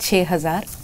6000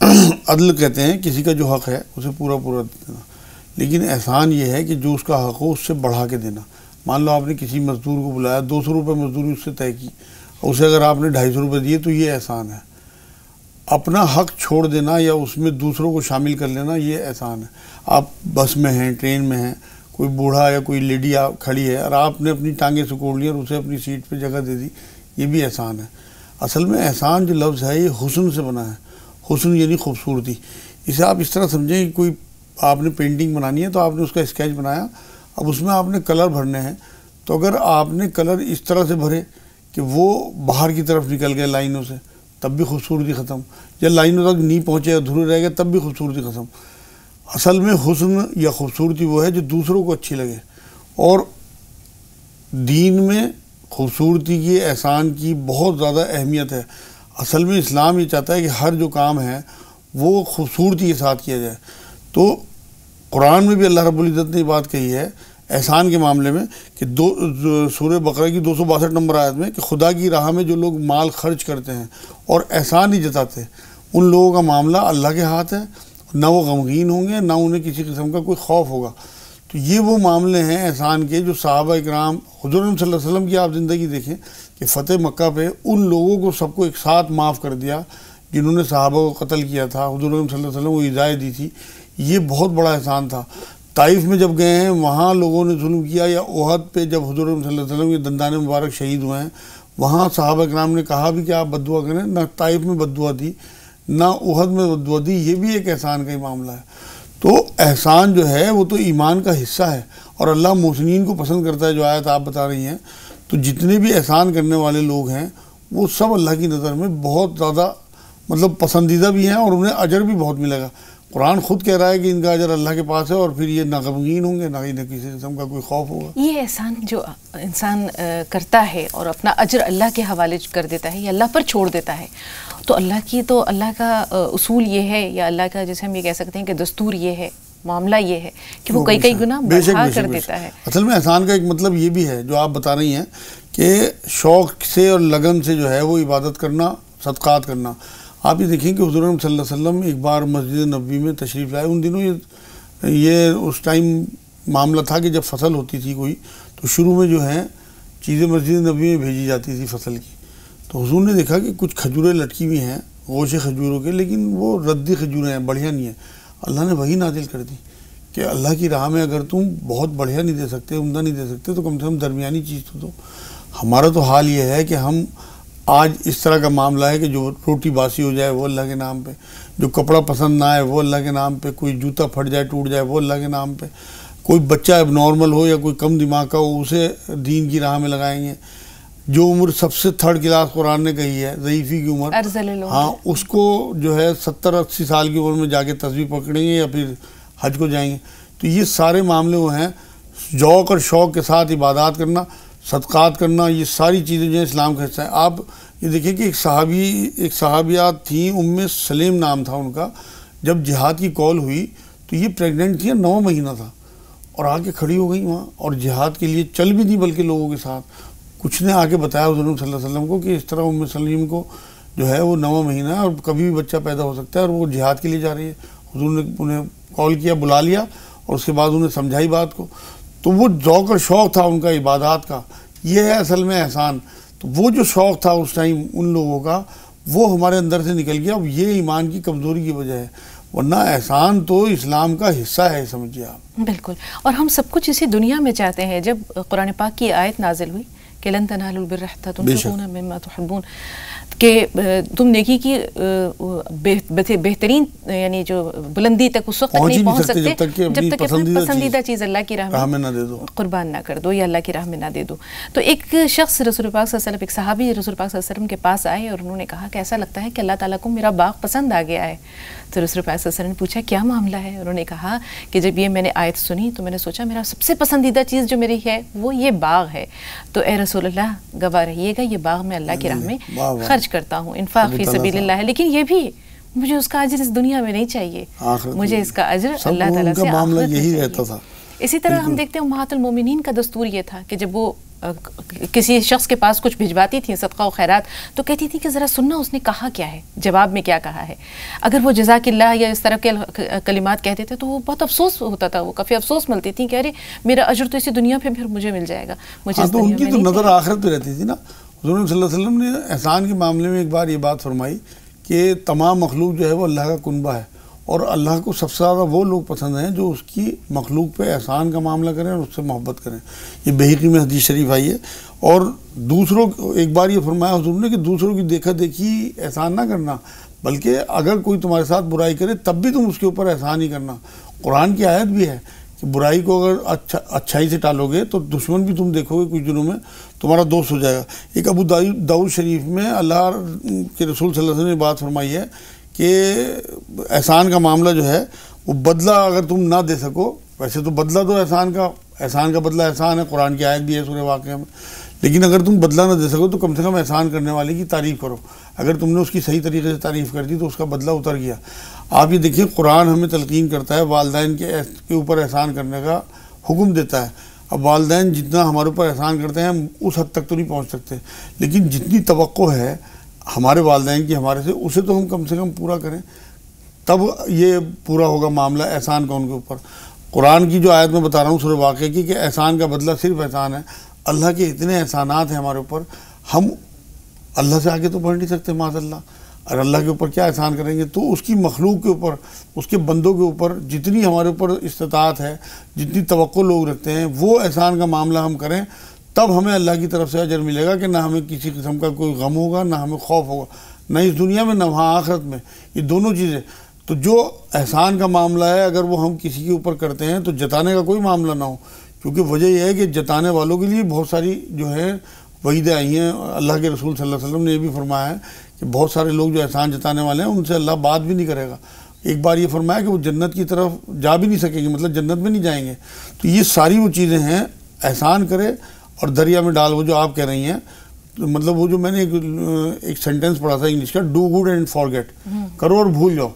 عدل کہتے ہیں کسی کا جو حق ہے اسے پورا پورا دینا، لیکن احسان یہ ہے کہ جو اس کا حق ہو اس سے بڑھا کے دینا۔ مان لو آپ نے کسی مزدور کو بلایا، 200 روپے مزدوری اس سے طے کی، اسے اگر آپ نے 250 روپے دیے تو یہ احسان ہے۔ اپنا حق چھوڑ دینا یا اس میں دوسروں کو شامل کر لینا یہ احسان ہے۔ آپ بس میں ہیں، ٹرین میں ہیں، کوئی بوڑھا یا کوئی لیڈی کھڑی ہے اور آپ نے اپنی ٹانگیں سکوڑ لی اور اسے اپنی سیٹ پہ جگہ دے دی، یہ بھی احسان ہے۔ اصل میں احسان جو لفظ ہے یہ حسن سے بنا ہے، حسن یعنی خوبصورتی۔ اسے آپ اس طرح سمجھیں کہ کوئی آپ نے پینٹنگ بنانی ہے تو آپ نے اس کا اسکیچ بنایا، اب اس میں آپ نے کلر بھرنے ہیں، تو اگر آپ نے کلر اس طرح سے بھرے کہ وہ باہر کی طرف نکل گئے لائنوں سے، تب بھی خوبصورتی ختم، یا لائنوں تک نہیں پہنچے ادھورے رہ گئے تب بھی خوبصورتی ختم۔ اصل میں حسن یا خوبصورتی وہ ہے جو دوسروں کو اچھی لگے، اور دین میں خوبصورتی کی، احسان کی بہت زیادہ اہمیت ہے۔ اصل میں اسلام یہ چاہتا ہے کہ ہر جو کام ہے وہ خوبصورتی کے ساتھ کیا جائے۔ تو قرآن میں بھی اللہ رب العزت نے یہ بات کہی ہے احسان کے معاملے میں کہ سورہ بقرہ کی 262 نمبر آیت میں کہ خدا کی راہ میں جو لوگ مال خرچ کرتے ہیں اور احسان نہیں جتاتے، ان لوگوں کا معاملہ اللہ کے ہاتھ ہے، نہ وہ غمگین ہوں گے، نہ انہیں کسی قسم کا کوئی خوف ہوگا۔ تو یہ وہ معاملے ہیں احسان کے جو صحابہ اکرام، حضور صلی اللہ علیہ وسلم کی آپ زندگی دیکھیں کہ فتح مکہ پہ ان لوگوں کو سب کو ایک ساتھ معاف کر دیا جنہوں نے صحابہ کو قتل کیا تھا، حضور صلی اللہ علیہ وسلم کو اجازت دی تھی، یہ بہت بڑا احسان تھا۔ طائف میں جب گئے ہیں وہاں لوگوں نے ظلم کیا، یا احد پہ جب حضور صلی اللہ علیہ وسلم کے دندان مبارک شہید ہوئے ہیں وہاں صحابہ اکرام نے کہا بھی کہ آپ بد دعا کریں، نہ طائف میں بد دعا دی نہ احد میں بد دعا دی، یہ بھی ایک احسان کا ہی معاملہ ہے۔ تو احسان جو ہے وہ تو ایمان کا حصہ ہے، اور اللہ محسنین کو پسند کرتا ہے، جو آیت آپ بتا رہی ہیں۔ تو جتنے بھی احسان کرنے والے لوگ ہیں وہ سب اللہ کی نظر میں بہت زیادہ پسندیدہ بھی ہیں، اور انہیں اجر بھی بہت ملے گا۔ قرآن خود کہہ رہا ہے کہ ان کا اجر اللہ کے پاس ہے، اور پھر یہ نہ غمگین ہوں گے نہ کسی قسم کا کوئی خوف ہوگا۔ یہ احسان جو انسان کرتا ہے اور اپنا اجر اللہ کے حوالے کر دیتا ہے یا اللہ پر چھوڑ دیتا ہے، تو اللہ کا اصول یہ ہے، یا اللہ کا جیسے ہم یہ کہہ سکتے ہیں کہ دستور یہ ہے، معاملہ یہ ہے کہ وہ کئی گنا بڑھا کر دیتا ہے۔ اصل میں احسان کا ایک مطلب یہ بھی ہے جو آپ بتا رہی ہیں کہ شوق سے اور لگن سے جو ہے وہ عبادت کرنا، صدقات کرنا۔ آپ یہ دیکھیں کہ حضور صلی اللہ علیہ وسلم ایک بار مسجد نبوی میں تشریف لائے، ان دنوں یہ اس ٹائم معاملہ تھا کہ جب فصل ہوتی تھی کوئی تو شروع میں جو ہے چیزیں مسجد نبوی میں بھیجی جاتی تھی فصل کی، تو حضور نے دیکھا کہ کچھ کھجوریں لٹکی ہوئی ہیں گوشے کھجوروں کے، لیکن وہ ردی کھجوریں ہیں، بڑھیا نہیں ہیں۔ اللہ نے وہی نازل کر دی کہ اللہ کی راہ میں اگر تم بہت بڑھیا نہیں دے سکتے، عمدہ نہیں دے سکتے، تو کم سے کم درمیانی چیز تو دو۔ ہمارا تو حال یہ ہے کہ ہم آج اس طرح کا معاملہ ہے کہ جو روٹی باسی ہو جائے وہ اللہ کے نام پہ، جو کپڑا پسند نہ آئے وہ اللہ کے نام پہ، کوئی جوتا پھٹ جائے ٹوٹ جائے وہ اللہ کے نام پہ، کوئی بچہ اب نارمل ہو یا کوئی کم دماغ کا ہو اسے دین کی راہ میں لگائیں گے۔ جو عمر سب سے 3rd کلاس قرآن نے کہی ہے، ضعیفی کی عمر، ہاں اس کو جو ہے 70-80 سال کی عمر میں جا کے تسبیح پکڑیں گے یا پھر حج کو جائیں گے۔ تو یہ سارے معاملے وہ ہیں، ذوق اور شوق کے ساتھ عبادات کرنا، صدقات کرنا، یہ ساری چیزیں جو ہیں اسلام کا حصہ ہیں۔ آپ یہ دیکھیں کہ ایک صحابیات تھیں، سلیم نام تھا ان کا، جب جہاد کی کال ہوئی تو یہ پریگننٹ تھی، 9 مہینہ تھا، اور آ کے کھڑی ہو گئی وہاں، اور جہاد کے لیے چل بھی نہیں بلکہ لوگوں کے ساتھ۔ کچھ نے آ کے بتایا حضور صلی اللہ علیہ وسلم کو کہ اس طرح سلیم کو جو ہے وہ 9 مہینہ ہے اور کبھی بھی بچہ پیدا ہو سکتا ہے، اور وہ جہاد کے لیے جا رہی ہے۔ حضور نے انہیں کال کیا، بلا لیا، اور اس کے بعد انہیں سمجھائی بات کو۔ تو وہ ذوق اور شوق تھا ان کا عبادات کا، یہ ہے اصل میں احسان۔ تو وہ جو شوق تھا اس ٹائم ان لوگوں کا، وہ ہمارے اندر سے نکل گیا، اب یہ ایمان کی کمزوری کی وجہ ہے، ورنہ احسان تو اسلام کا حصہ ہے، سمجھیے آپ۔ بالکل، اور ہم سب کچھ اسی دنیا میں چاہتے ہیں۔ جب قرآن پاک کی آیت نازل ہوئی کہ لن تنالوا البر حتى تنفقوا مما تحبون، کہ تم نیکی کی بہترین یعنی جو بلندی تک اس وقت تک نہیں پہنچ سکتے جب تک کہ اپنی پسندیدہ چیز اللہ کی راہ میں نہ دے دو، قربان نہ کر دو یا اللہ کی راہ میں نہ دے دو۔ تو ایک شخص رسول پاک صلی اللہ علیہ وسلم، ایک صحابی رسول پاک صلی اللہ علیہ وسلم کے پاس آئے اور انہوں نے کہا کہ ایسا لگتا ہے کہ اللہ تعالیٰ کو میرا باغ پسند آ گیا ہے۔ تو رسول پاک صلی اللہ علیہ وسلم نے پوچھا کیا معاملہ ہے؟ انہوں نے کہا کہ جب یہ میں نے آیت سنی تو میں نے سوچا میرا سب سے پسندیدہ چیز جو میری ہے وہ یہ باغ ہے، تو اے رسول اللہ گواہ رہیے گا یہ باغ میں اللہ کی راہ میں خرچ کرتا ہوں، انفاق فی سبیل اللہ ہے، لیکن یہ بھی مجھے اس کا اجر اس دنیا میں نہیں چاہیے، مجھے اس کا اجر اللہ تعالیٰ سے آخرت میں چاہیے۔ اسی طرح ہم دیکھتے ہیں امہات المومنین کا دستور یہ تھا کہ جب وہ کسی شخص کے پاس کچھ بھجواتی تھیں صدقہ و خیرات تو کہتی تھیں کہ ذرا سننا اس نے کہا کیا ہے، جواب میں کیا کہا ہے. اگر وہ جزاک اللہ یا اس طرح کے کلمات کہتے تھے تو وہ بہت افسوس ہوتا تھا، وہ کافی افسوس ملتی تھیں کہ ارے میرا اجر تو اسی دنیا پہ پھر مجھے مل جائے گا. مجھے تو ان کی تو نظر آخرت پہ رہتی تھی نا. حضور صلی اللہ علیہ وسلم نے احسان کے معاملے میں ایک بار یہ بات فرمائی کہ تمام مخلوق جو ہے وہ اللہ کا کنبہ ہے، اور اللہ کو سب سے زیادہ وہ لوگ پسند ہیں جو اس کی مخلوق پہ احسان کا معاملہ کریں اور اس سے محبت کریں. یہ بہقی میں حدیث شریف آئی ہے. اور دوسروں ایک بار یہ فرمایا حضور نے کہ دوسروں کی دیکھا دیکھی احسان نہ کرنا، بلکہ اگر کوئی تمہارے ساتھ برائی کرے تب بھی تم اس کے اوپر احسان ہی کرنا. قرآن کی آیت بھی ہے کہ برائی کو اگر اچھائی سے ٹالو گے تو دشمن بھی تم دیکھو گے کچھ دنوں میں تمہارا دوست ہو جائے گا. ایک ابو داؤد شریف میں اللہ کے رسول صلی اللہ علیہ وسلم نے بات فرمائی ہے کہ احسان کا معاملہ جو ہے وہ بدلہ اگر تم نہ دے سکو، ویسے تو بدلہ تو احسان کا بدلہ احسان ہے، قرآن کی آیت بھی ہے سورہ واقعہ میں، لیکن اگر تم بدلہ نہ دے سکو تو کم سے کم احسان کرنے والے کی تعریف کرو. اگر تم نے اس کی صحیح طریقے سے تعریف کر دی تو اس کا بدلہ اتر گیا. آپ یہ دیکھیں قرآن ہمیں تلقین کرتا ہے والدین کے اوپر احسان کرنے کا حکم دیتا ہے. اب والدین جتنا ہمارے اوپر احسان کرتے ہیں ہم اس حد تک تو نہیں پہنچ سکتے، لیکن جتنی توقع ہے ہمارے والدین کی ہمارے سے اسے تو ہم کم سے کم پورا کریں، تب یہ پورا ہوگا معاملہ احسان کا ان کے اوپر. قرآن کی جو آیت میں بتا رہا ہوں سورہ واقعہ کی کہ احسان کا بدلہ صرف احسان ہے. اللہ کے اتنے احسانات ہیں ہمارے اوپر، ہم اللہ سے آگے تو بڑھ نہیں سکتے معاذ اللہ. اور اللہ کے اوپر کیا احسان کریں گے؟ تو اس کی مخلوق کے اوپر، اس کے بندوں کے اوپر جتنی ہمارے اوپر استطاعت ہے، جتنی توقع لوگ رکھتے ہیں، وہ احسان کا معاملہ ہم کریں، تب ہمیں اللہ کی طرف سے اجر ملے گا کہ نہ ہمیں کسی قسم کا کوئی غم ہوگا، نہ ہمیں خوف ہوگا، نہ اس دنیا میں نہ وہاں آخرت میں. یہ دونوں چیزیں. تو جو احسان کا معاملہ ہے اگر وہ ہم کسی کے اوپر کرتے ہیں تو جتانے کا کوئی معاملہ نہ ہو، کیونکہ وجہ یہ ہے کہ جتانے والوں کے لیے بہت ساری جو ہے وعیدیں آئی ہیں. اللہ کے رسول صلی اللہ علیہ وسلم نے یہ بھی فرمایا ہے کہ بہت سارے لوگ جو احسان جتانے والے ہیں ان سے اللہ بات بھی نہیں کرے گا. ایک بار یہ فرمایا کہ وہ جنت کی طرف جا بھی نہیں سکیں گے، مطلب جنت میں نہیں جائیں گے. تو یہ ساری وہ چیزیں ہیں، احسان کرے اور دریا میں ڈال. وہ جو آپ کہہ رہی ہیں مطلب وہ جو میں نے ایک سینٹنس پڑھا تھا انگلش کا، ڈو گڈ اینڈ فارگیٹ، کرو اور بھول جاؤ.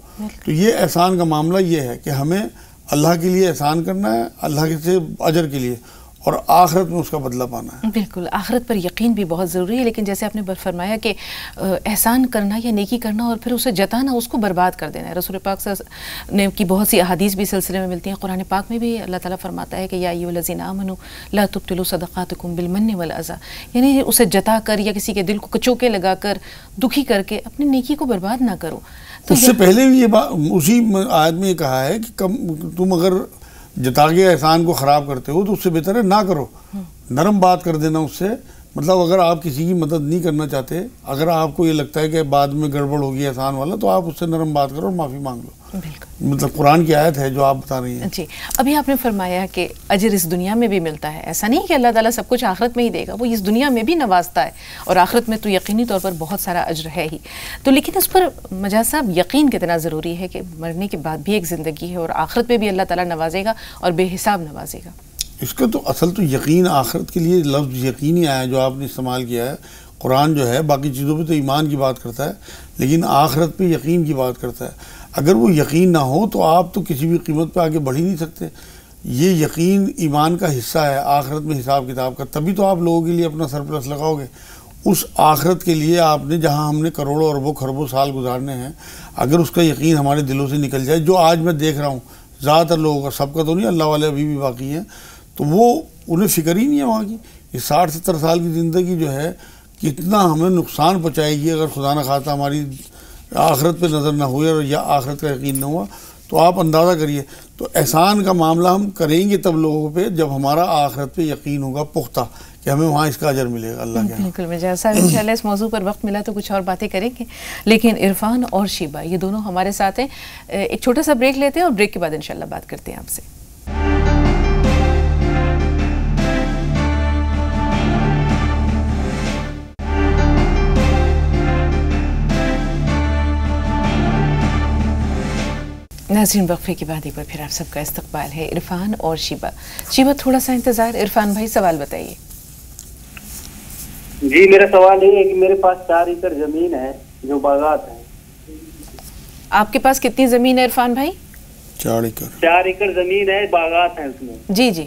تو یہ احسان کا معاملہ یہ ہے کہ ہمیں اللہ کے لیے احسان کرنا ہے، اللہ سے اجر کے لیے، اور آخرت میں اس کا بدلہ پانا ہے. بالکل، آخرت پر یقین بھی بہت ضروری ہے. لیکن جیسے آپ نے فرمایا کہ احسان کرنا یا نیکی کرنا اور پھر اسے جتانا، اس کو برباد کر دینا ہے. رسول پاک صلی اللہ علیہ وسلم کی بہت سی احادیث بھی سلسلے میں ملتی ہیں. قرآن پاک میں بھی اللہ تعالیٰ فرماتا ہے کہ یا ایھا الذین آمنوا لا تبطلوا صدقاتکم بالمن والاذی، یعنی اسے جتا کر یا کسی کے دل کو کچوکے لگا کر دکھی کر کے اپنی نیکی کو برباد نہ کرو. اس سے پہلے بھی یہ بات اسی آیت میں یہ کہا ہے کہ تم اگر جتا کے احسان کو خراب کرتے ہو تو اس سے بہتر ہے نہ کرو، نرم بات کر دینا اس سے. مطلب اگر آپ کسی کی مدد نہیں کرنا چاہتے، اگر آپ کو یہ لگتا ہے کہ بعد میں گڑبڑ ہوگی احسان والا، تو آپ اس سے نرم بات کرو اور معافی مانگ لو. بالکل، مطلب قرآن کی آیت ہے جو آپ بتا رہی ہیں. جی ابھی آپ نے فرمایا کہ اجر اس دنیا میں بھی ملتا ہے. ایسا نہیں کہ اللہ تعالیٰ سب کچھ آخرت میں ہی دے گا، وہ اس دنیا میں بھی نوازتا ہے، اور آخرت میں تو یقینی طور پر بہت سارا اجر ہے ہی. تو لیکن اس پر مجاز صاحب یقین کتنا ضروری ہے کہ مرنے کے بعد بھی ایک زندگی ہے اور آخرت میں بھی اللہ تعالیٰ نوازے گا اور بے حساب نوازے گا. اس کا تو اصل تو یقین، آخرت کے لیے لفظ یقینی آیا ہے جو آپ نے استعمال کیا ہے. قرآن جو ہے باقی چیزوں پہ تو ایمان کی بات کرتا ہے، لیکن آخرت پہ یقین کی بات کرتا ہے. اگر وہ یقین نہ ہو تو آپ تو کسی بھی قیمت پہ آگے بڑھ ہی نہیں سکتے. یہ یقین ایمان کا حصہ ہے آخرت میں حساب کتاب کا، تبھی تو آپ لوگوں کے لیے اپنا سرپلس لگاؤ گے. اس آخرت کے لیے آپ نے جہاں ہم نے کروڑوں اربوں خربوں سال گزارنے ہیں، اگر اس کا یقین ہمارے دلوں سے نکل جائے، جو آج میں دیکھ رہا ہوں زیادہ تر لوگوں کا، سب کا تو نہیں، اللہ والے ابھی بھی باقی ہیں، تو وہ انہیں فکر ہی نہیں ہے وہاں کی. یہ 60-70 سال کی زندگی جو ہے کتنا ہمیں نقصان پہنچائے گی اگر خدا نہ خواستہ ہماری آخرت پہ نظر نہ ہوئے اور یا آخرت کا یقین نہ ہوا. تو آپ اندازہ کریے. تو احسان کا معاملہ ہم کریں گے تب لوگوں پہ جب ہمارا آخرت پہ یقین ہوگا پختہ کہ ہمیں وہاں اس کا اجر ملے گا اللہ کے. بالکل مجاز صاحب، انشاءاللہ اس موضوع پر وقت ملا تو کچھ اور باتیں کریں گے، لیکن عرفان اور شیبہ یہ دونوں ہمارے ساتھ ہیں. ایک چھوٹا سا بریک لیتے ہیں اور بریک کے بعد انشاءاللہ بات کرتے ہیں آپ سے. ناظرین، وقفے کے بعد ایک بار پھر آپ سب کا استقبال ہے. عرفان اور شیبہ. شیبہ تھوڑا سا انتظار. عرفان بھائی سوال بتائیے. جی میرا سوال یہ ہے کہ میرے پاس 4 ایکڑ زمین ہے جو باغات ہیں. آپ کے پاس کتنی زمین ہے عرفان بھائی؟ 4 ایکڑ زمین ہے، باغات ہیں اس میں. جی جی.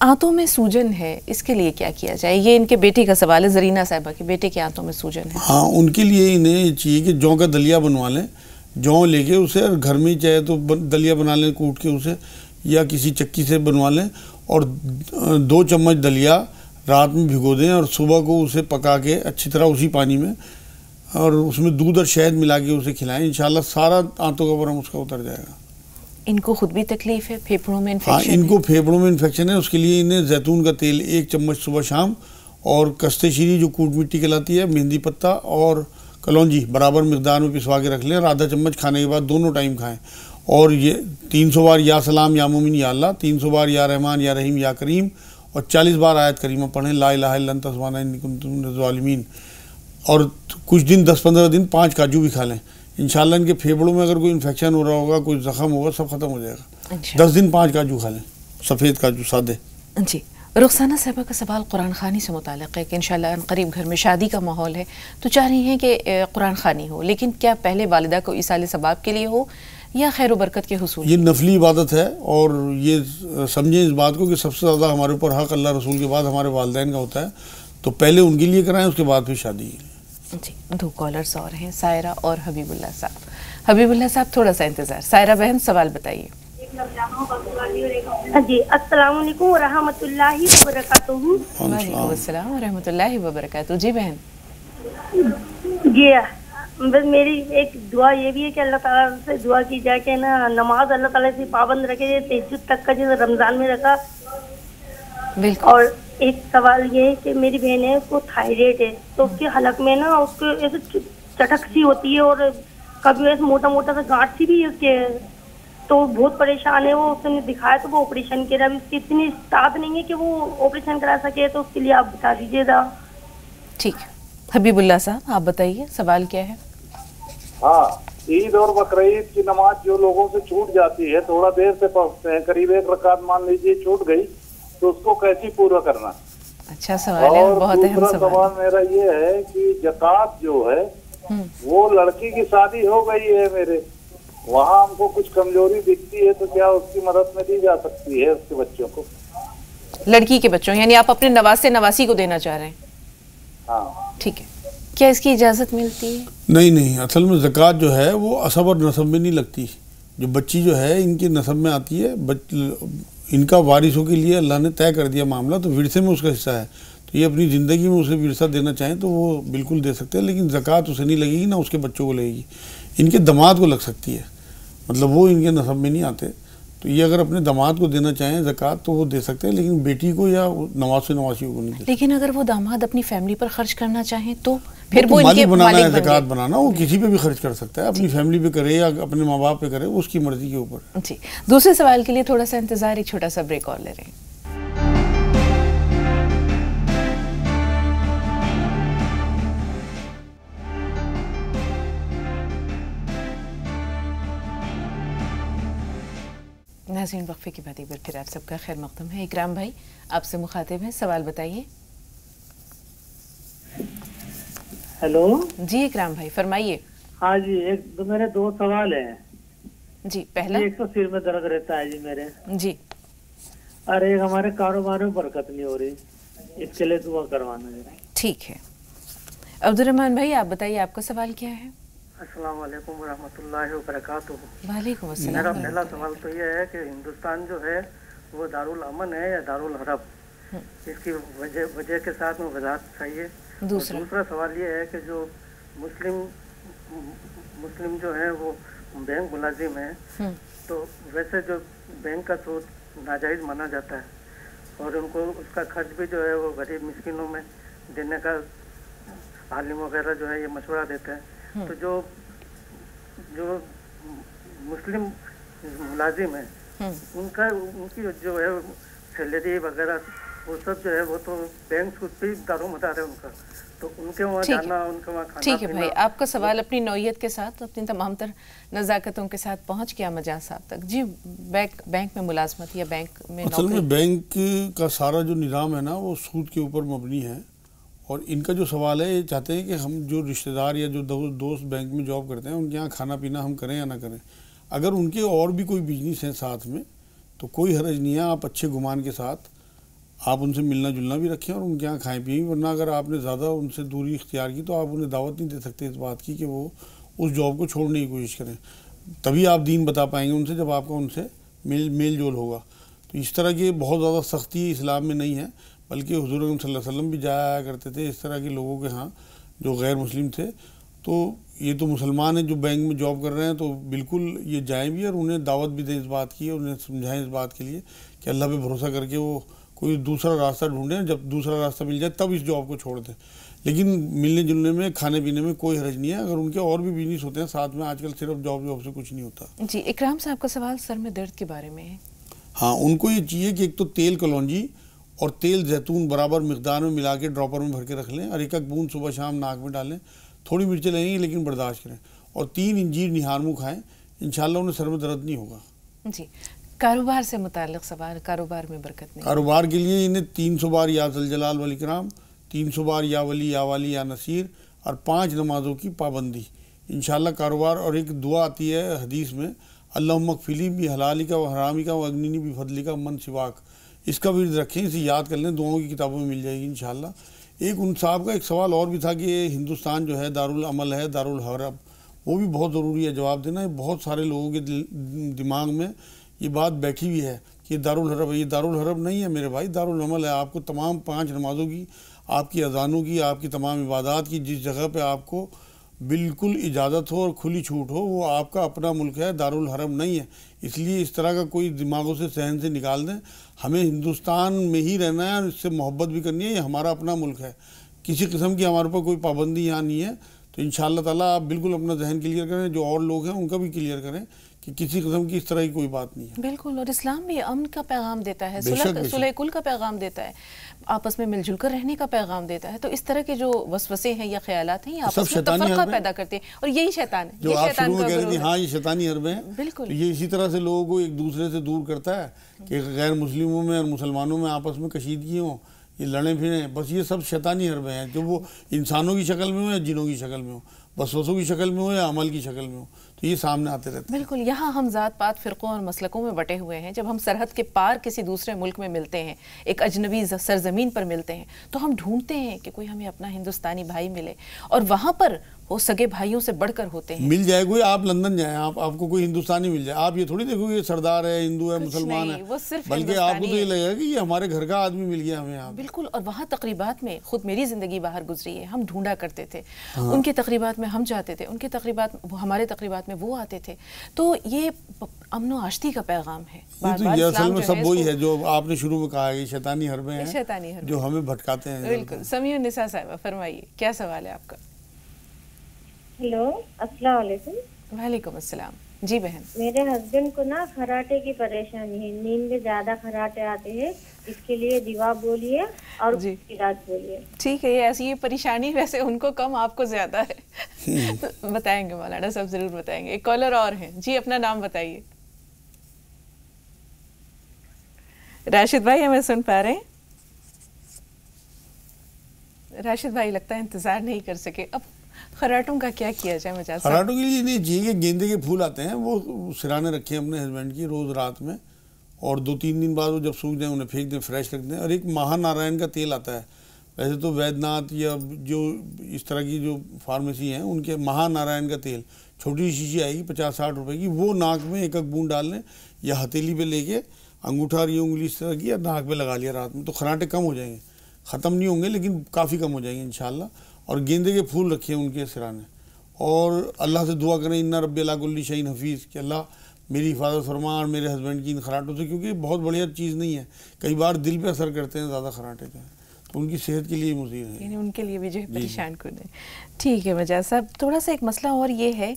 آنتوں میں سوجن ہے، اس کے لیے کیا کیا جائے؟ یہ ان کے بیٹے کا سوال ہے، زرینہ صاحبہ کے بیٹے کے آنتوں میں سوجن ہے۔ ہاں، ان کے لیے انہیں یہ چاہیے کہ جوں کا دلیا بنوا لیں، جوں لے کے اسے گھر میں ہی چاہے تو دلیا بنا لیں کوٹ کے اسے، یا کسی چکی سے بنوا لیں، اور 2 چمچ دلیا رات میں بھگو دیں اور صبح کو اسے پکا کے اچھی طرح اسی پانی میں، اور اس میں دودھ اور شہد ملا کے اسے کھلائیں، انشاءاللہ سارا آنتوں کا ورم اس کا اتر جائے گا۔ ان کو خود بھی تکلیف ہے، پھیپھڑوں میں ہاں، انفیکشن ان کو پھیپھڑوں میں انفیکشن ہے، اس کے لیے انہیں زیتون کا تیل 1 چمچ صبح شام، اور کستے شیری جو کوٹ مٹی کہلاتی ہے، مہندی پتہ اور کلونجی برابر مقدار میں پسوا کے رکھ لیں، اور آدھا چمچ کھانے کے بعد دونوں ٹائم کھائیں، اور یہ 300 بار یا سلام یا مومن یا اللہ، 300 بار یا رحمان یا رحیم یا کریم، اور 40 بار آیت کریمہ پڑھیں، لا الہ الا انت سبحانک انی کنت من الظالمین، اور کچھ دن 10-15 دن 5 کاجو بھی کھا لیں، انشاءاللہ ان کے پھیپھڑوں میں اگر کوئی انفیکشن ہو رہا ہوگا، کوئی زخم ہوگا، سب ختم ہو جائے گا۔ 10 دن 5 کاجو کھا لیں، سفید کاجو سادے۔ جی، رخسانہ صاحبہ کا سوال قرآن خوانی سے متعلق ہے کہ انشاءاللہ ان قریب گھر میں شادی کا ماحول ہے، تو چاہ رہی ہیں کہ قرآن خوانی ہو، لیکن کیا پہلے والدہ کو ایصال ثواب کے لیے ہو یا خیر و برکت کے حصول؟ یہ نفلی عبادت ہے، اور یہ سمجھیں اس بات کو کہ سب سے زیادہ ہمارے اوپر حق اللہ رسول کے بعد ہمارے والدین کا ہوتا ہے، تو پہلے ان کے لیے کرائیں، اس کے بعد پھر شادی۔ جی، 2 کالرز اور ہیں، سائرہ اور حبیب اللہ صاحب۔ حبیب اللہ صاحب تھوڑا سا انتظار۔ سائرہ بہن سوال بتائیے۔ جی، السلام علیکم ورحمۃ اللہ وبرکاتہ۔ وعلیکم السلام ورحمۃ اللہ وبرکاتہ۔ جی بہن، جی بس میری ایک دعا یہ بھی ہے کہ اللہ تعالیٰ سے دعا کی جائے کہ نا نماز اللہ تعالیٰ سے پابند رکھے، تہجد تک کا جیسے رمضان میں رکھا۔ بالکل۔ اور ایک سوال یہ ہے کہ میری بہن ہے، اس کو تھائرائڈ ہے، تو اس کے حلق میں نا اس کو ایسے چٹک سی ہوتی ہے، اور کبھی ایسے موٹا موٹا سا گانٹ سی بھی ہے اس کے، تو بہت پریشان ہے وہ۔ اس نے دکھایا تو وہ آپریشن کے لیے، ابھی اس کی اتنی استعداد نہیں ہے کہ وہ آپریشن کرا سکے، تو اس کے لیے آپ بتا دیجیے گا۔ ٹھیک ہے، حبیب اللہ صاحب آپ بتائیے سوال کیا ہے؟ ہاں، عید اور بقرعید کی نماز جو لوگوں سے چھوٹ جاتی ہے، تھوڑا دیر سے پڑھتے ہیں، قریب 1 رکعت مان لیجیے چھوٹ گئی، تو اس کو کیسی پورا کرنا؟ اچھا سوال ہے، بہت اہم دوسرا سوال میرا یہ ہے کہ زکوٰۃ جو ہے وہ لڑکی کی شادی ہو گئی ہے میرے، وہاں ہم کو کچھ کمزوری دکھتی ہے، تو کیا اس کی مدد میں دی جا سکتی ہے اس کے بچوں کو؟ لڑکی کے بچوں، یعنی آپ اپنے نواسے نواسی کو دینا چاہ رہے ہیں؟ ہاں ٹھیک ہے، کیا اس کی اجازت ملتی ہے؟ نہیں، اصل میں زکوٰۃ جو ہے وہ عصب اور نسب میں نہیں لگتی، جو بچی جو ہے ان کی نسب میں آتی ہے، ان کا وارثوں کے لیے اللہ نے طے کر دیا معاملہ، تو ورثے میں اس کا حصہ ہے، تو یہ اپنی زندگی میں اسے ورثہ دینا چاہیں تو وہ بالکل دے سکتے ہیں، لیکن زکوٰۃ اسے نہیں لگے گی، نہ اس کے بچوں کو لگے گی، ان کے داماد کو لگ سکتی ہے، مطلب وہ ان کے نسب میں نہیں آتے، تو یہ اگر اپنے داماد کو دینا چاہیں زکوٰۃ تو وہ دے سکتے ہیں، لیکن بیٹی کو یا نواسیوں کو نہیں دے سکتے۔ لیکن اگر وہ داماد اپنی فیملی پر خرچ کرنا چاہیں تو پھر وہ ان مالک کے بنانا ہے، مالک زکوٰۃ بنانا، وہ کسی پہ بھی خرچ کر سکتا ہے، اپنی فیملی پہ کرے یا اپنے ماں باپ پہ کرے، وہ اس کی مرضی کے اوپر۔ جی، دوسرے سوال کے لیے تھوڑا سا انتظار، ایک چھوٹا سا بریک اور لے رہے ہیں۔ ناظرین، وقفے کے بعد ایک بار پھر آپ سب کا خیر مقدم ہے۔ اکرام بھائی آپ سے مخاطب ہیں، سوال بتائیے۔ ہیلو جی اکرام بھائی فرمائیے۔ ہاں جی، میرے 2 سوال ہیں جی، پہلا ایک تو سر میں درد رہتا ہے جی میرے، جی، اور ایک ہمارے کاروبار میں برکت نہیں ہو رہی، اس کے لیے دعا کروانا ہے۔ ٹھیک ہے، عبدالرحمن بھائی آپ بتائیے آپ کا سوال کیا ہے؟ السلام علیکم ورحمۃ اللہ وبرکاتہ۔ وعلیکم میرا السلام۔ پہلا سوال تو یہ ہے کہ ہندوستان جو ہے وہ دارالامن ہے یا دارالحرب، اس کی وجہ کے ساتھ میں وضاحت چاہیے۔ دوسرا سوال یہ ہے کہ جو مسلم جو ہیں وہ بینک ملازم ہیں، تو ویسے جو بینک کا سود ناجائز مانا جاتا ہے، اور ان کو اس کا خرچ بھی جو ہے وہ غریب مسکینوں میں دینے کا عالم وغیرہ جو ہے یہ مشورہ دیتے ہیں، تو جو مسلم ملازم ہیں ان کی جو ہے سیلری وغیرہ وہ سب جو ہے وہ تو بینک سود پہ دارومدار ہے ان کا، تو ان کے وہاں جانا، ان کے وہاں کھانا ٹھیک ہے بھائی، آپ کا سوال اپنی نوعیت کے ساتھ، اپنی تمام تر نزاکتوں کے ساتھ پہنچ گیا مجاز صاحب تک۔ جی، بینک میں ملازمت یا بینک میں اصل میں بینک کا سارا جو نظام ہے نا وہ سود کے اوپر مبنی ہے، اور ان کا جو سوال ہے یہ چاہتے ہیں کہ ہم جو رشتہ دار یا جو دوست بینک میں جاب کرتے ہیں ان کے یہاں کھانا پینا ہم کریں یا نہ کریں، اگر ان کے اور بھی کوئی بزنس ہیں ساتھ میں تو کوئی حرج نہیں ہے، آپ اچھے گمان کے ساتھ آپ ان سے ملنا جلنا بھی رکھیں اور ان کے یہاں کھائیں پیئیں، ورنہ اگر آپ نے زیادہ ان سے دوری اختیار کی تو آپ انہیں دعوت نہیں دے سکتے اس بات کی کہ وہ اس جاب کو چھوڑنے کی کوشش کریں. تبھی آپ دین بتا پائیں گے ان سے جب آپ کا ان سے میل جول ہوگا. تو اس طرح کی بہت زیادہ سختی اسلام میں نہیں ہے، بلکہ حضور اکرم صلی اللہ علیہ وسلم بھی جایا کرتے تھے اس طرح کے لوگوں کے ہاں جو غیر مسلم تھے. تو یہ تو مسلمان ہیں جو بینک میں جاب کر رہے ہیں تو بالکل یہ جائیں بھی اور انہیں دعوت بھی دیں اس بات کی اور انہیں سمجھائیں اس بات کے لیے کہ اللہ پہ بھروسہ کر کے وہ کوئی دوسرا راستہ ڈھونڈیں، جب دوسرا راستہ مل جائے تب اس جاب کو چھوڑ دیں. لیکن ملنے جلنے میں کھانے پینے میں کوئی حرج نہیں ہے، اگر ان کے اور بھی بزنس ہوتے ہیں ساتھ میں، آج کل صرف جاب سے کچھ نہیں ہوتا. جی اکرام صاحب کا سوال سر میں درد کے بارے میں ہے. ہاں ان کو یہ چاہیے کہ ایک تو تیل کلونجی اور تیل زیتون برابر مقدار میں ملا کے ڈراپر میں بھر کے رکھ لیں اور ایک بوند صبح شام ناک میں ڈالیں. تھوڑی مرچیں لگیں گی لیکن برداشت کریں، اور 3 انجیر نہار منہ کھائیں، انشاءاللہ انہیں سر میں درد نہیں ہوگا. جی کاروبار سے متعلق سوال، کاروبار میں برکت نہیں. کاروبار کے لیے انہیں 300 بار یا ذوالجلال والاکرام، 300 بار یا ولی یا والی یا نصیر اور 5 نمازوں کی پابندی، انشاءاللہ کاروبار. اور ایک دعا آتی ہے حدیث میں، اللہم اکفلی بھی حلالی کا و حرامی کا و اگنینی بھی فضلی کا من سواک، اس کا ورد رکھیں، اسے یاد کر لیں، دعاؤں کی کتابوں میں مل جائے گی انشاءاللہ. ایک ان صاحب کا ایک سوال اور بھی تھا کہ ہندوستان جو ہے دارالعمل ہے، دارالحرب، وہ بھی بہت ضروری ہے جواب دینا. بہت سارے لوگوں کے دماغ میں یہ بات بیٹھی ہوئی ہے کہ یہ دارالحرب ہے. یہ دارالحرب نہیں ہے میرے بھائی، دارالعمل ہے. آپ کو تمام 5 نمازوں کی، آپ کی اذانوں کی، آپ کی تمام عبادات کی جس جگہ پہ آپ کو بالکل اجازت ہو اور کھلی چھوٹ ہو وہ آپ کا اپنا ملک ہے، دارالحرب نہیں ہے. اس لیے اس طرح کا کوئی دماغوں سے ذہن سے نکال دیں. ہمیں ہندوستان میں ہی رہنا ہے اور اس سے محبت بھی کرنی ہے، یہ ہمارا اپنا ملک ہے، کسی قسم کی ہمارے پر کوئی پابندی یہاں نہیں ہے. تو انشاءاللہ تعالیٰ آپ بالکل اپنا ذہن کلیئر کریں، جو اور لوگ ہیں ان کا بھی کلیئر کریں کہ کسی قسم کی اس طرح کی کوئی بات نہیں ہے. بالکل، اور اسلام بھی امن کا پیغام دیتا ہے، بے شک. صلح کل کا پیغام دیتا ہے، آپس میں مل جل کر رہنے کا پیغام دیتا ہے. تو اس طرح کے جو وسوسے ہیں یا خیالات ہیں یہ آپس میں تفرقہ پیدا کرتے ہیں، اور یہی شیطان ہے. جو آپ شروع میں کہہ رہے تھے ہاں یہ شیطانی حربیں ہیں، بالکل یہ اسی طرح سے لوگوں کو ایک دوسرے سے دور کرتا ہے کہ غیر مسلموں میں اور مسلمانوں میں آپس میں کشیدگی ہوں، یہ لڑیں پھریں. بس یہ سب شیطانی حربیں ہیں، جو وہ انسانوں کی شکل میں ہوں یا جنوں کی شکل میں ہوں، وسوسوں کی شکل میں ہو یا عمل کی شکل میں ہو، تو یہ سامنے آتے رہتے ہیں. بالکل. یہاں ہم ذات پات فرقوں اور مسلکوں میں بٹے ہوئے ہیں. جب ہم سرحد کے پار کسی دوسرے ملک میں ملتے ہیں، ایک اجنبی سرزمین پر ملتے ہیں، تو ہم ڈھونڈتے ہیں کہ کوئی ہمیں اپنا ہندوستانی بھائی ملے، اور وہاں پر وہ سگے بھائیوں سے بڑھ کر ہوتے ہیں. مل جائے کوئی، آپ لندن جائیں، آپ کو کوئی ہندوستانی مل جائے، آپ یہ تھوڑی دیکھو یہ سردار ہے، ہندو ہے، مسلمان ہے، بلکہ آپ کو تو یہ لگے گا کہ یہ ہمارے گھر کا آدمی مل گیا ہمیں. بالکل. اور وہاں تقریبات میں، خود میری زندگی باہر گزری ہے، ہم ڈھونڈا کرتے تھے، ان کے تقریبات میں ہم جاتے تھے، ان کے تقریبات ہمارے تقریبات میں وہ آتے تھے. تو یہ امن و آشتی کا پیغام ہے. یہ اصل میں سب وہی ہے جو آپ نے شروع میں کہا ہے، شیطانی حربیں ہیں جو ہمیں بھٹکاتے ہیں. بالکل. سمیع النساء صاحبہ فرمائیے کیا سوال ہے آپ کا؟ ہیلو، السلام علیکم. وعلیکم السلام. جی بہن. میرے ہسبینڈ کو نا خراٹے کی پریشانی ہے، نیند میں زیادہ خراٹے آتے ہیں، اس کے لیے دیوا بولیے اور علاج بولیے. ٹھیک ہے، ایسی یہ پریشانی ویسے ان کو کم، آپ کو زیادہ ہے. بتائیں گے مولانا صاحب، ضرور بتائیں گے. ایک کالر اور ہیں جی، اپنا نام بتائیے. راشد بھائی ہمیں سن پا رہے ہیں؟ راشد بھائی لگتا ہے انتظار نہیں کر سکے. اب خراٹوں کا کیا کیا جائے؟ مجھے خراٹوں کے لیے نہیں چاہیے کہ گیندے کے پھول آتے ہیں وہ سرانے رکھیں اپنے ہسبینڈ کی روز رات میں، اور 2-3 دن بعد وہ جب سوکھ جائیں انہیں پھینک دیں، فریش رکھ دیں. اور ایک مہا نارائن کا تیل آتا ہے، ویسے تو وید ناتھ یا جو اس طرح کی جو فارمیسی ہیں ان کے مہا نارائن کا تیل، چھوٹی شیشی آئے گی 50-60 روپے کی، وہ ناک میں ایک بوند ڈال لیں یا ہتھیلی پہ لے کے انگوٹھا اور یہ انگلی اس طرح کی یا ناک پہ لگا لیا رات میں، تو خراٹے کم ہو جائیں گے. ختم نہیں ہوں گے لیکن کافی کم ہو جائیں گے انشاءاللہ. اور گیندے کے پھول رکھیں ان کے سرانے، اور اللہ سے دعا کریں اِنَّ رَبِّ عَلَىٰ كُلِّ شَيْءٍ حفیظ، کہ اللہ میری حفاظت فرما اور میرے ہسبینڈ کی ان خراٹوں سے، کیونکہ بہت بڑھیا چیز نہیں ہے، کئی بار دل پہ اثر کرتے ہیں زیادہ خراٹے کا، تو ان کی صحت کے لیے مضر ہے، یعنی ان کے لیے بھی جو ہے پریشان کن ہے. ٹھیک ہے مجاز صاحب. تھوڑا سا ایک مسئلہ اور یہ ہے،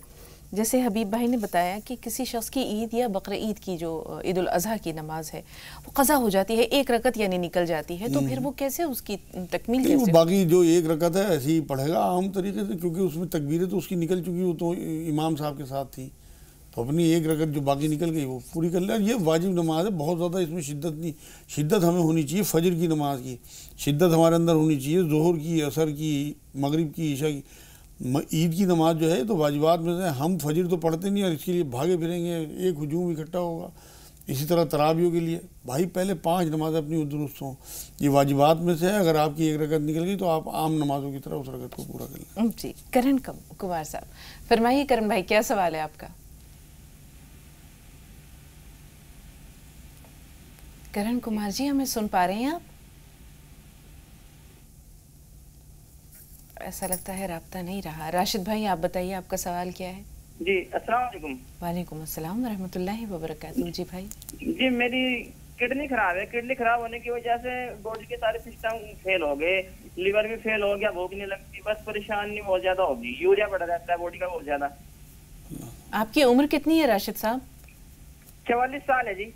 جیسے حبیب بھائی نے بتایا کہ کسی شخص کی عید یا بقر عید کی جو عید الاضحیٰ کی نماز ہے وہ قضا ہو جاتی ہے، 1 رکعت یعنی نکل جاتی ہے، تو پھر وہ کیسے اس کی تکمیل کیسے؟ باقی جو 1 رکعت ہے ایسے ہی پڑھے گا عام طریقے سے، کیونکہ اس میں تکبیریں تو اس کی نکل چکی، وہ تو امام صاحب کے ساتھ تھی، تو اپنی 1 رکعت جو باقی نکل گئی وہ پوری کر لے. یہ واجب نماز ہے، بہت زیادہ اس میں شدت نہیں، شدت ہمیں ہونی چاہیے فجر کی نماز کی، شدت ہمارے اندر ہونی چاہیے ظہر کی، عصر کی، مغرب کی، عشاء کی. عید کی نماز جو ہے تو واجبات میں سے ہم فجر تو پڑھتے نہیں، اور اس کے لیے بھاگے پھریں گے، ایک ہجوم اکٹھا ہوگا، اسی طرح تراویحوں کے لیے بھائی پہلے 5 نمازیں اپنی درست ہوں. یہ واجبات میں سے ہے. اگر آپ کی 1 رکعت نکل گئی تو آپ عام نمازوں کی طرح اس رکعت کو پورا کر لیں. جی کرن کمار صاحب فرمائیے. کرن بھائی کیا سوال ہے آپ کا؟ کرن کمار جی ہمیں سن پا رہے ہیں آپ؟ ایسا لگتا ہے رابطہ نہیں رہا. راشد بھائی آپ بتائیے آپ کا سوال کیا ہے؟ جی السلام علیکم. وعلیکم السلام ورحمۃ اللہ وبرکاتہ. جی بھائی. جی میری کڈنی خراب ہے. کڈنی خراب ہونے کی وجہ سے باڈی کے سارے سسٹم فیل ہو گئے. لیور بھی فیل ہو گیا. بھوک نہیں لگتی. بس پریشانی بہت زیادہ ہوگی. یوریا بڑھ رہتا ہے باڈی کا بہت زیادہ. آپ کی عمر کتنی ہے راشد صاحب؟ 44 سال ہے جی.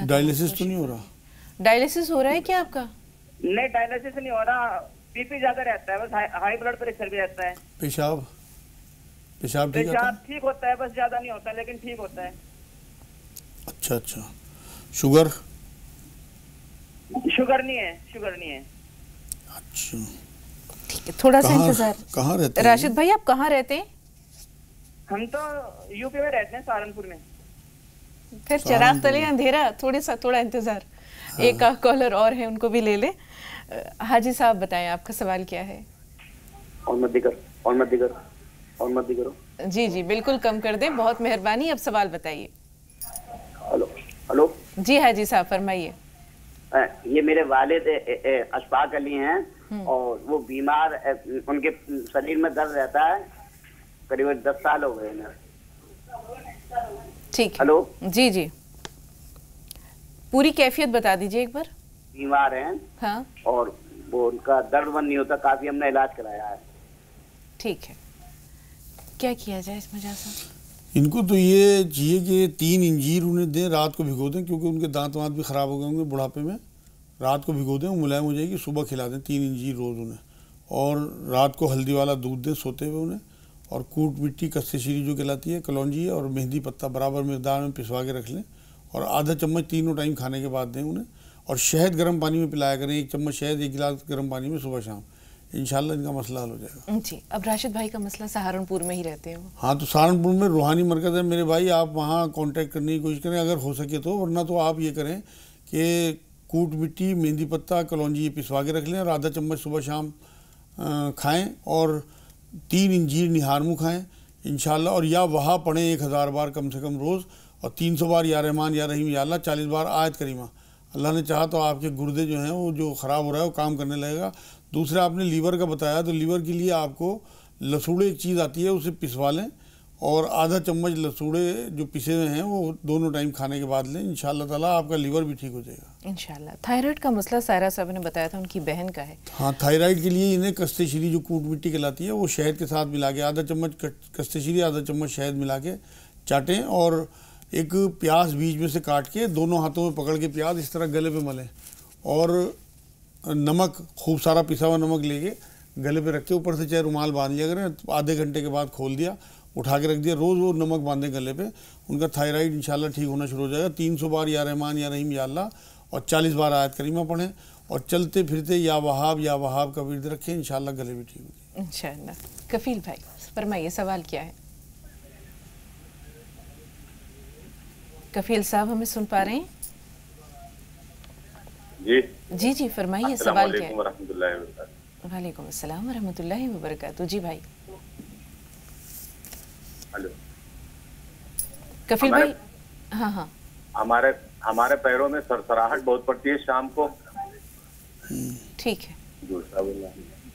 ڈائلیسس تو نہیں ہو رہا؟ ڈائلیسس ہو رہا ہے کیا آپ کا؟ نہیں ڈائلیسس نہیں ہو رہا. بی پی زیادہ رہتا ہے. بس ہائی بلڈ پریشر بھی رہتا ہے. پیشاب ٹھیک ہوتا ہے. بس زیادہ نہیں ہوتا لیکن ٹھیک ہوتا ہے. اچھا. شوگر نہیں ہے. اچھا ٹھیک ہے تھوڑا سا انتظار. کہاں رہتے ہیں راشد بھائی آپ کہاں رہتے ہیں؟ ہم تو یو پی میں رہتے ہیں سہارنپور میں. پھر چراغ تلے اندھیرا. تھوڑا انتظار. ایک کالر اور ہیں ان کو بھی لے لیں. حاجی صاحب بتائیں آپ کا سوال کیا ہے؟ اور مت کرو. جی بالکل کم کر دیں. بہت مہربانی. اب سوال بتائیے. ہلو جی حاجی صاحب فرمائیے. یہ میرے والد اشفاق علی ہیں اور وہ بیمار. ان کے شریر میں درد رہتا ہے. قریب 10 سال ہو گئے ہیں. ٹھیک. ہلو جی پوری کیفیت بتا دیجیے ایک بار. بیمار ہیں ہاں اور وہ ان کا درد بند نہیں ہوتا. کافی ہم نے علاج کرایا ہے. ٹھیک ہے کیا کیا جائے اس وجہ سے؟ ان کو تو یہ چاہیے کہ 3 انجیر انہیں دیں. رات کو بھگو دیں کیونکہ ان کے دانت بھی خراب ہو گئے ہوں گے بڑھاپے میں. رات کو بھگو دیں وہ ملائم ہو جائے گی. صبح کھلا دیں 3 انجیر روز انہیں. اور رات کو ہلدی والا دودھ دیں سوتے ہوئے انہیں. اور کوٹ مٹی کسے شیری جو کہلاتی ہے کلونجی اور مہندی پتہ برابر مقدار میں پسوا کے رکھ لیں. اور آدھا چمچ تینوں ٹائم کھانے کے بعد دیں انہیں. اور شہد گرم پانی میں پلایا کریں. 1 چمچ شہد 1 گلاس گرم پانی میں صبح شام. انشاءاللہ ان کا مسئلہ حل ہو جائے گا. جی اب راشد بھائی کا مسئلہ سہارنپور میں ہی رہتے ہیں. ہاں تو سہارنپور میں روحانی مرکز ہے میرے بھائی. آپ وہاں کانٹیکٹ کرنے کی کوشش کریں اگر ہو سکے تو. ورنہ تو آپ یہ کریں کہ کوٹ مٹی مہندی پتہ کلونجی پسوا کے رکھ لیں اور آدھا چمچ صبح شام کھائیں. اور 3 انجیر نہار منہ کھائیں انشاءاللہ. اور یا وہاں پڑھیں 1000 بار کم سے کم روز. اور 300 بار یا رحمان یا رحیم یا اللہ. 40 بار آیت کریمہ. اللہ نے چاہا تو آپ کے گردے جو ہیں وہ جو خراب ہو رہا ہے وہ کام کرنے لگے گا. دوسرا آپ نے لیور کا بتایا تو لیور کے لیے آپ کو لسوڑے ایک چیز آتی ہے اسے پسوا لیں. اور آدھا چمچ لسوڑے جو پسے ہوئے ہیں وہ دونوں ٹائم کھانے کے بعد لیں. انشاءاللہ تعالیٰ آپ کا لیور بھی ٹھیک ہو جائے گا انشاءاللہ. تھائرائڈ کا مسئلہ سائرہ صاحب نے بتایا تھا ان کی بہن کا ہے. ہاں تھائرائڈ کے لیے انہیں کستے شیری جو کوٹ مٹی کہلاتی ہے وہ شہد کے ساتھ ملا کے آدھا چمچ کستے شیری آدھا چمچ شہد ملا کے چاٹیں. اور ایک پیاز بیچ میں سے کاٹ کے دونوں ہاتھوں میں پکڑ کے پیاز اس طرح گلے پہ ملیں. اور نمک خوب سارا پسا ہوا نمک لے کے گلے پہ رکھ کے اوپر سے چاہے رومال باندھ لیا کریں. آدھے گھنٹے کے بعد کھول دیا اٹھا کے رکھ دیا. روز وہ نمک باندھیں گلے پہ. ان کا تھائرائڈ انشاءاللہ ٹھیک ہونا شروع ہو جائے گا. 300 بار یا رحمان یا رحیم یا اللہ اور 40 بار آیت کریمہ پڑھیں. اور چلتے پھرتے یا وہاب کا ورد رکھیں. انشاءاللہ گلے بھی ٹھیک ہو جائے گا انشاءاللہ. کفیل بھائی فرمائیے سوال کیا ہے؟ کفیل صاحب ہمیں سن پا رہے ہیں؟ جی فرمائیے سوال کیا ہے؟ ورحمۃ اللہ وبرکاتہ. وعلیکم السلام ورحمۃ اللہ وبرکاتہ. جی بھائی. ہلو کفیل بھائی. ہاں ہمارے پیروں میں سرسراہٹ بہت پڑتی ہے شام کو. ٹھیک ہے.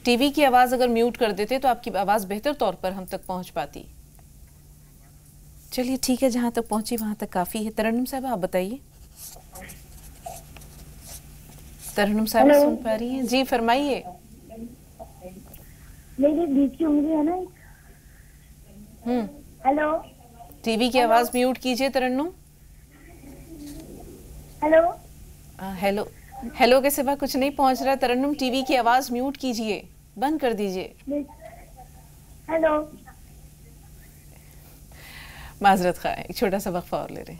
ٹی وی کی آواز اگر میوٹ کر دیتے تو آپ کی آواز بہتر طور پر ہم تک پہنچ پاتی. چلیے ٹھیک ہے جہاں تک پہنچی وہاں تک کافی ہے. ترنم صاحب آپ بتائیے. ترنم صاحب سن پا رہی ہیں؟ جی فرمائیے. میری بیچ کی انگلی ہے نا. ہلو ٹی وی کی آواز میوٹ کیجئے ترنم. ہلو ہیلو کے سوا کچھ نہیں پہنچ رہا. ترنم ٹی وی کی آواز میوٹ کیجئے. بند کر دیجئے. ہلو معذرت خواہ ایک چھوٹا سا وقفہ اور لے رہے ہیں.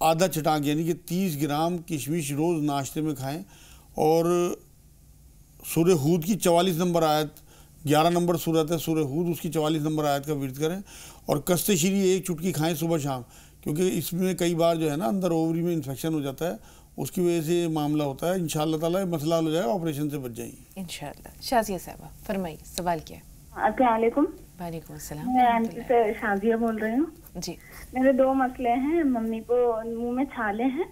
آدھا چٹانک یعنی کہ 30 گرام کشمش روز ناشتے میں کھائیں، اور سورہ ہود کی 44 نمبر آیت، 11 نمبر صورت ہے سورہ ہود، اس کی 44 نمبر آیت کا ورد کریں، اور کست شیری 1 چٹکی کھائیں صبح شام، کیونکہ اس میں کئی بار جو ہے نا اندر اووری میں انفیکشن ہو جاتا ہے، اس کی وجہ سے یہ معاملہ ہوتا ہے. انشاءاللہ تعالیٰ مسئلہ حل ہو جائے گا، آپریشن سے بچ جائیں گے انشاءاللہ. شازیہ صاحبہ فرمائیے، سوال کیا ہے؟ السلام علیکم. وعلیکم السلام. میں آنٹی سے شازیہ بول رہی ہوں. جی. میرے 2 مسئلے ہیں. ممی کو منہ میں چھالے ہیں،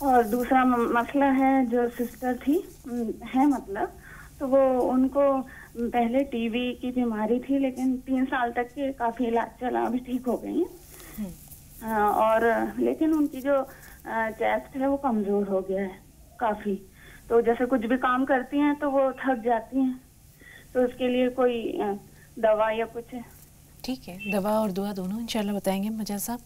اور دوسرا مسئلہ ہے جو سسٹر تھی ہے مطلب، تو وہ ان کو پہلے ٹی وی کی بیماری تھی، لیکن 3 سال تک کے کافی علاج چلا، ابھی ٹھیک ہو گئی ہیں. اور لیکن ان کی جو چیسٹ ہے وہ کمزور ہو گیا ہے کافی، تو جیسے کچھ بھی کام کرتی ہیں تو وہ تھک جاتی ہیں، تو اس کے لیے کوئی دوا یا کچھ؟ ٹھیک ہے، دوا اور دعا دونوں انشاءاللہ بتائیں گے مجاز صاحب.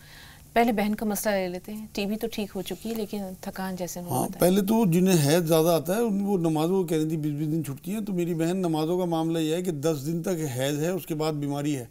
پہلے بہن کا مسئلہ لے لیتے ہیں. ٹی وی تو ٹھیک ہو چکی ہے لیکن تھکان جیسے ہاں، پہلے تو جنہیں حیض زیادہ آتا ہے ان کو نمازوں کہہ رہی تھی 20 دن چھٹتی ہیں، تو میری بہن نمازوں کا معاملہ یہ ہے کہ 10 دن تک حیض ہے، اس کے بعد بیماری ہے،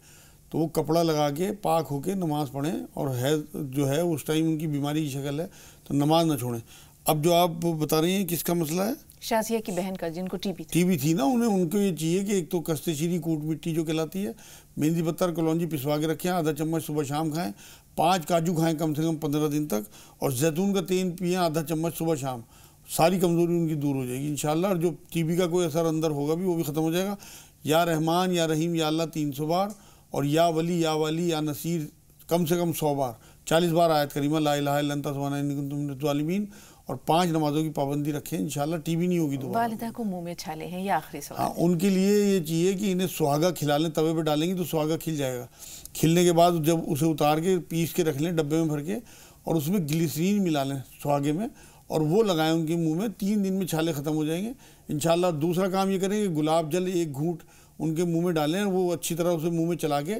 تو وہ کپڑا لگا کے پاک ہو کے نماز پڑھیں، اور حیض جو ہے اس ٹائم ان کی بیماری کی شکل ہے تو نماز نہ چھوڑیں. اب جو آپ بتا رہی ہیں کس کا مسئلہ ہے؟ شازیہ کی بہن کا، جن کو ٹی وی تھی نا، ان کو یہ چاہیے کہ ایک تو کست شیری کوٹ مٹی جو کہلاتی ہے، مہندی پتر کلونجی پسوا کے رکھیں، آدھا چمچ صبح شام کھائیں، 5 کاجو کھائیں کم سے کم 15 دن تک، اور زیتون کا تیل پئیں آدھا چمچ صبح شام. ساری کمزوری ان کی دور ہو جائے گی انشاءاللہ، اور جو ٹی بی کا کوئی اثر اندر ہوگا بھی وہ بھی ختم ہو جائے گا. یا رحمان یا رحیم یا اللہ 300 بار، اور یا ولی یا والی یا نصیر کم سے کم 100 بار، 40 بار آیت کریمہ لا الہ الا انت سبحانک انی کنت من الظالمین، اور 5 نمازوں کی پابندی رکھیں، انشاءاللہ ٹی وی نہیں ہوگی دوبارہ. والدہ کو منہ میں چھالے ہیں، یہ آخری سوال. ہاں، ان کے لیے یہ چاہیے کہ انہیں سہاگا کھلا لیں، توے پہ ڈالیں گی تو سہاگا کھل جائے گا. کھلنے کے بعد جب اسے اتار کے پیس کے رکھ لیں ڈبے میں بھر کے، اور اس میں گلیسرین ملا لیں سہاگے میں، اور وہ لگائیں ان کے منہ میں. 3 دن میں چھالے ختم ہو جائیں گے انشاءاللہ. دوسرا کام یہ کریں کہ گلاب جل 1 گھونٹ ان کے منہ میں ڈالیں، وہ اچھی طرح اسے منہ میں چلا کے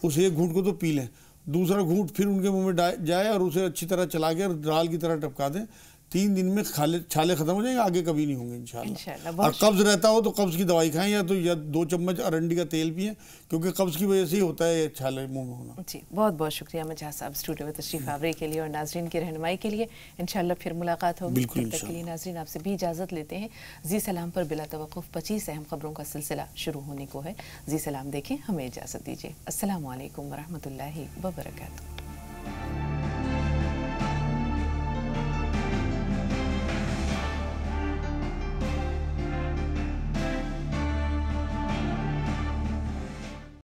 اس 1 گھونٹ کو تو پی لیں، دوسرا گھونٹ پھر ان کے منہ میں جائے اور اسے اچھی طرح چلا کے اور دال کی طرح ٹپکا دیں. 3 دن میں چھالے ختم ہو جائیں گے، آگے کبھی نہیں ہوں گے انشاءاللہ. اور قبض رہتا ہو تو قبض کی دوائی کھائیں، یا 2 چمچ ارنڈی کا تیل پئیں، کیونکہ قبض کی وجہ سے ہی ہوتا ہے چھالے منہ میں ہونا. جی، بہت بہت شکریہ مجاز صاحب اسٹوڈیو میں تشریف آوری کے لیے اور ناظرین کی رہنمائی کے لیے. انشاءاللہ پھر ملاقات ہوگی. تب تک کے لیے ناظرین آپ سے بھی اجازت لیتے ہیں. زی سلام پر بلا توقف 25 اہم خبروں کا سلسلہ شروع ہونے کو ہے. زی سلام دیکھیں، ہمیں اجازت دیجیے. السلام علیکم ورحمۃ اللہ وبرکاتہ.